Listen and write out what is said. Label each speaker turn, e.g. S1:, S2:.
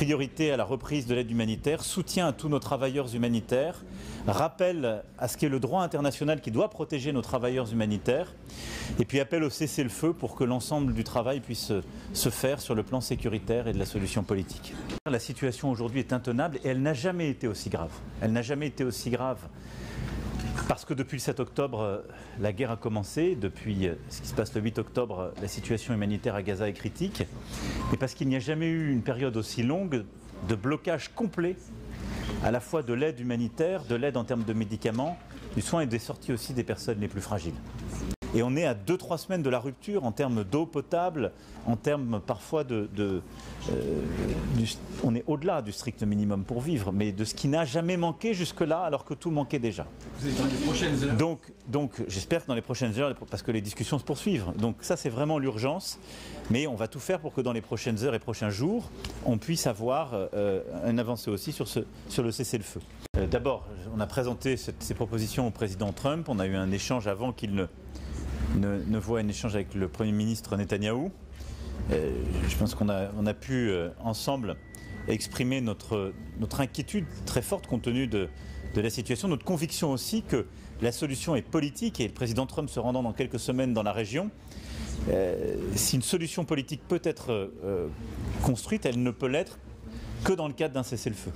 S1: priorité à la reprise de l'aide humanitaire, soutien à tous nos travailleurs humanitaires, rappel à ce qu'est le droit international qui doit protéger nos travailleurs humanitaires, et puis appel au cessez-le-feu pour que l'ensemble du travail puisse se faire sur le plan sécuritaire et de la solution politique. La situation aujourd'hui est intenable et elle n'a jamais été aussi grave. Elle n'a jamais été aussi grave parce que depuis le 7 octobre, la guerre a commencé. Depuis ce qui se passe le 8 octobre, la situation humanitaire à Gaza est critique. Et parce qu'il n'y a jamais eu une période aussi longue de blocage complet à la fois de l'aide humanitaire, de l'aide en termes de médicaments, du soin et des sorties aussi des personnes les plus fragiles. Et on est à 2-3 semaines de la rupture en termes d'eau potable, en termes parfois on est au-delà du strict minimum pour vivre, mais de ce qui n'a jamais manqué jusque-là, alors que tout manquait déjà.
S2: Vous êtes dans les prochaines heures.
S1: Donc j'espère que dans les prochaines heures, parce que les discussions se poursuivent. Donc ça, c'est vraiment l'urgence, mais on va tout faire pour que dans les prochaines heures et prochains jours, on puisse avoir un avancée aussi sur le cessez-le-feu. D'abord, on a présenté ces propositions au président Trump. On a eu un échange avant qu'il ne voit un échange avec le Premier ministre Netanyahou. Je pense qu'on a pu ensemble exprimer notre inquiétude très forte compte tenu de la situation, notre conviction aussi que la solution est politique et le président Trump se rendant dans quelques semaines dans la région, si une solution politique peut être construite, elle ne peut l'être que dans le cadre d'un cessez-le-feu.